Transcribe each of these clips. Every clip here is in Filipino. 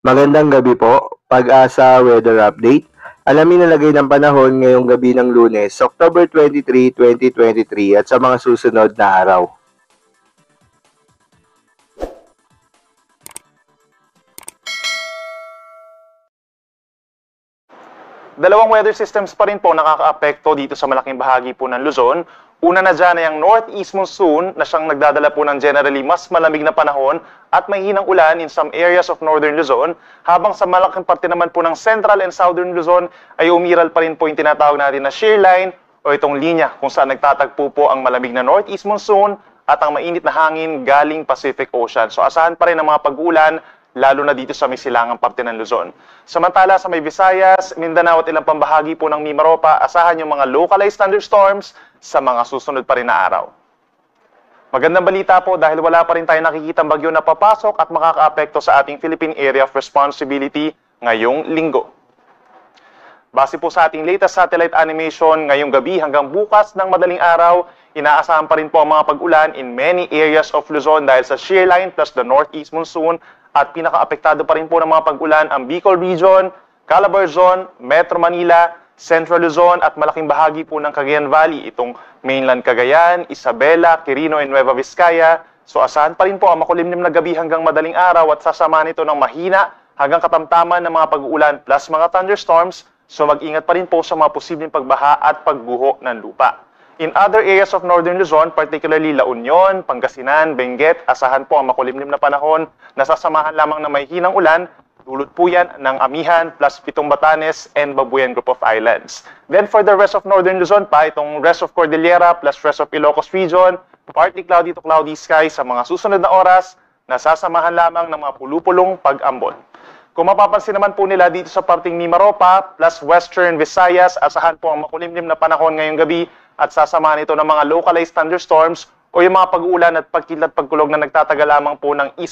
Magandang gabi po, Pag-asa Weather Update. Alamin ang lagay ng panahon ngayong gabi ng Lunes, October 23, 2023 at sa mga susunod na araw. Dalawang weather systems pa rin po nakakaapekto dito sa malaking bahagi po ng Luzon. Una na dyan ay ang northeast monsoon na siyang nagdadala po ng generally mas malamig na panahon at may hinang ulan in some areas of northern Luzon, habang sa malaking parte naman po ng central and southern Luzon ay umiral pa rin po yung tinatawag natin na shear line o itong linya kung saan nagtatagpo po ang malamig na northeast monsoon at ang mainit na hangin galing Pacific Ocean. So asahan pa rin ang mga pag-ulan lalo na dito sa may silangang parte ng Luzon. Samantala sa may Visayas, Mindanao at ilang pambahagi po ng Mimaropa, asahan yung mga localized thunderstorms sa mga susunod pa rin na araw. Magandang balita po dahil wala pa rin tayo nakikitang bagyo na papasok at makakaapekto sa ating Philippine Area of Responsibility ngayong linggo. Base po sa ating latest satellite animation, ngayong gabi hanggang bukas ng madaling araw, inaasahan pa rin po ang mga pag-ulan in many areas of Luzon dahil sa shear line plus the northeast monsoon, at pinaka-apektado pa rin po ng mga pag-ulan ang Bicol Region, Calabarzon, Metro Manila, Central Luzon at malaking bahagi po ng Cagayan Valley, itong mainland Cagayan, Isabela, Quirino and Nueva Vizcaya. So asahan pa rin po ang makulimlim na gabi hanggang madaling araw at sasama nito ng mahina hanggang katamtaman ng mga pag-uulan plus mga thunderstorms. So mag-ingat pa rin po sa mga posibleng pagbaha at pagguho ng lupa. In other areas of northern Luzon, particularly La Union, Pangasinan, Benguet, asahan po ang makulimlim na panahon na sasamahan lamang ng may hinang ulan. Dulot po yan ng Amihan plus Pitong Batanes and Babuyan Group of Islands. Then for the rest of northern Luzon pa, itong rest of Cordillera plus rest of Ilocos Region, partly cloudy to cloudy sky sa mga susunod na oras na sasamahan lamang ng mga pulupulong pag-ambon. Kung mapapansin naman po nila dito sa parting Mimaropa plus Western Visayas, asahan po ang makulimlim na panahon ngayong gabi at sasamahan ito ng mga localized thunderstorms o yung mga pag-ulan at pagkilat-pagkulog na nagtatagal lamang po ng 1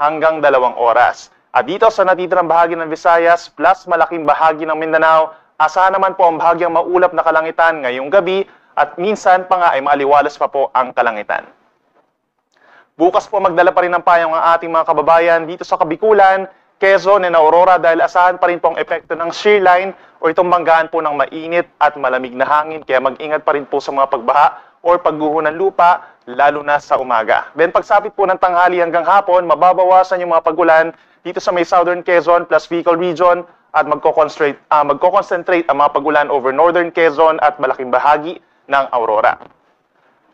hanggang 2 oras. At dito sa natitirang bahagi ng Visayas plus malaking bahagi ng Mindanao, asahan naman po ang bahagyang maulap na kalangitan ngayong gabi at minsan pa nga ay maaliwalas pa po ang kalangitan. Bukas po magdala pa rin ng payong ang ating mga kababayan dito sa Kabikulan, Quezon and Aurora dahil asahan pa rin po ang epekto ng shear line o itong banggaan po ng mainit at malamig na hangin, kaya mag-ingat pa rin po sa mga pagbaha o pagguho ng lupa lalo na sa umaga. Then pagsapit po ng tanghali hanggang hapon, mababawasan yung mga pag-ulan dito sa may Southern Quezon plus Bicol Region at magko-concentrate ang mga pag-ulan over Northern Quezon at malaking bahagi ng Aurora.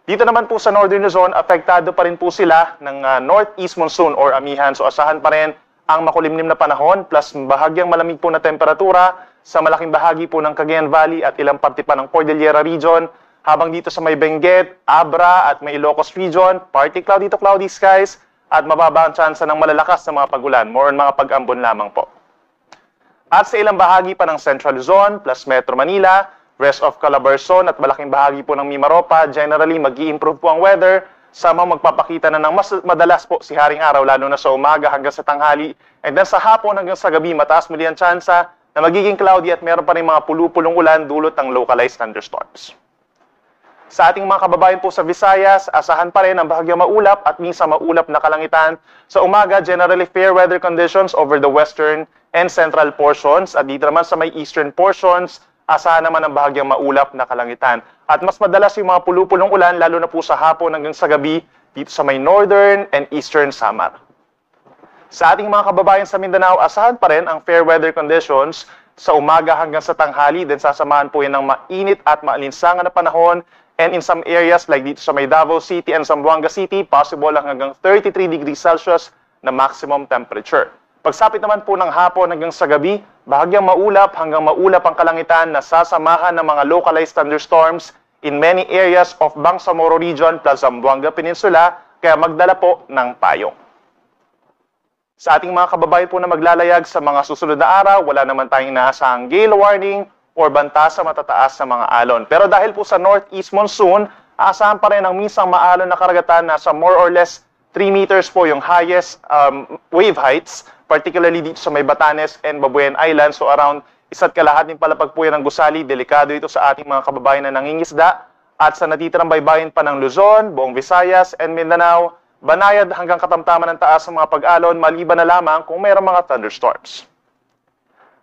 Dito naman po sa Northern Luzon, apektado pa rin po sila ng northeast monsoon or amihan, so asahan pa rin ang makulimlim na panahon plus bahagyang malamig po na temperatura sa malaking bahagi po ng Cagayan Valley at ilang parte pa ng Cordillera Region, habang dito sa may Benguet, Abra at may Ilocos Region, partly cloudy to cloudy skies at mababa ang tsansa ng malalakas na mga pag-ulan, more on mga pag-ambon lamang po. At sa ilang bahagi pa ng Central Luzon plus Metro Manila, rest of Calabarzon at malaking bahagi po ng Mimaropa, generally mag-i-improve po ang weather. Sama magpapakita na ng mas madalas po si Haring Araw lalo na sa umaga hanggang sa tanghali. And then sa hapon hanggang sa gabi, mataas muli ang tsansa na magiging cloudy at meron pa rin mga pulupulong ulan dulot ng localized thunderstorms. Sa ating mga kababayan po sa Visayas, asahan pa rin ang bahagyang maulap at minsan maulap na kalangitan. Sa umaga, generally fair weather conditions over the western and central portions. At dito naman sa may eastern portions, asahan naman ang bahagyang maulap na kalangitan. At mas madalas yung mga pulupulong ulan, lalo na po sa hapon hanggang sa gabi, dito sa may northern and eastern Samar. Sa ating mga kababayan sa Mindanao, asahan pa rin ang fair weather conditions sa umaga hanggang sa tanghali. Then sasamahan po yan ng mainit at maalinsangan na panahon. And in some areas like dito sa may Davao City and Zamboanga City, possible hanggang 33 degrees Celsius na maximum temperature. Pagsapit naman po ng hapon hanggang sa gabi, bahagyang maulap hanggang maulap ang kalangitan na sasamahan ng mga localized thunderstorms in many areas of Bangsamoro Region plus Zamboanga Peninsula, kaya magdala po ng payong. Sa ating mga kababayan po na maglalayag sa mga susunod na araw, wala naman tayong inaasahang gale warning or banta sa matataas na mga alon. Pero dahil po sa northeast monsoon, aasahan pa rin ang minsang maalon na karagatan na sa more or less 3 meters po yung highest wave heights, particularly dito sa may Batanes and Babuyan Islands. So around 1.5 palapag po yan ng gusali. Delikado ito sa ating mga kababayan na nangingisda. At sa natitirang baybayin pa ng Luzon, buong Visayas and Mindanao, banayad hanggang katamtaman ng taas ng mga pag-alon maliban na lamang kung mayroong mga thunderstorms.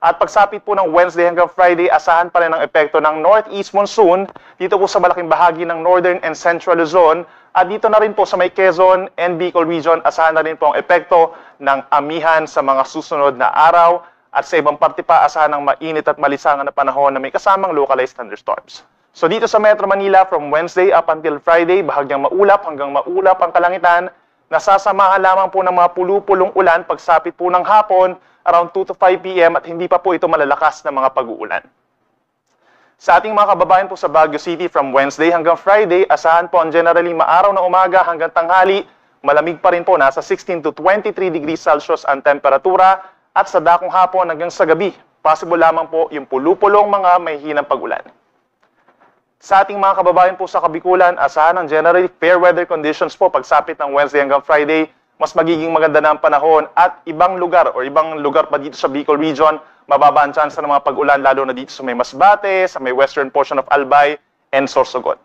At pagsapit po ng Wednesday hanggang Friday, asahan pa rin ang epekto ng northeast monsoon dito po sa malaking bahagi ng northern and central Luzon. At dito na rin po sa may Quezon and Bicol region, asahan na rin po ang epekto ng amihan sa mga susunod na araw. At sa ibang parte pa, asahan ng mainit at malisangan na panahon na may kasamang localized thunderstorms. So dito sa Metro Manila, from Wednesday up until Friday, bahagyang maulap hanggang maulap ang kalangitan. Nasasamahan lamang po ng mga pulu-pulong ulan pagsapit po ng hapon, around 2 to 5 p.m. at hindi pa po ito malalakas na mga pag-uulan. Sa ating mga kababayan po sa Baguio City, from Wednesday hanggang Friday, asahan po ang generally maaraw na umaga hanggang tanghali, malamig pa rin po, nasa 16 to 23 degrees Celsius ang temperatura, at sa dakong hapon hanggang sa gabi, possible lamang po yung pulu-pulong mga may hinang pag-ulan. Sa ating mga kababayan po sa Kabikulan, asahan ang generally fair weather conditions po pagsapit ng Wednesday hanggang Friday, mas magiging maganda na ang panahon at ibang lugar pa dito sa Bicol region, mababa ang chance ng mga pag-ulan lalo na dito sa may Masbate, sa may western portion of Albay, and Sorsogon.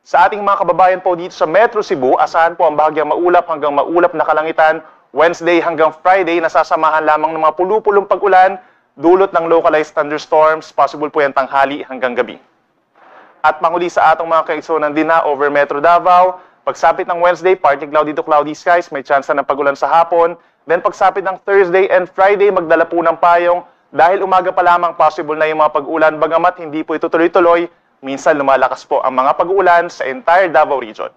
Sa ating mga kababayan po dito sa Metro Cebu, asahan po ang bahagyang maulap hanggang maulap na kalangitan, Wednesday hanggang Friday, nasasamahan lamang ng mga pulu-pulong pag-ulan, dulot ng localized thunderstorms, possible po yan tanghali hanggang gabi. At panghuli sa atong mga kaigsunan din na over Metro Davao, pagsapit ng Wednesday, partly cloudy to cloudy skies, may chance na ng pag-ulan sa hapon. Then pagsapit ng Thursday and Friday, magdala po ng payong dahil umaga pa lamang possible na yung mga pag-ulan, bagamat hindi po ito tuloy-tuloy, minsan lumalakas po ang mga pag-ulan sa entire Davao region.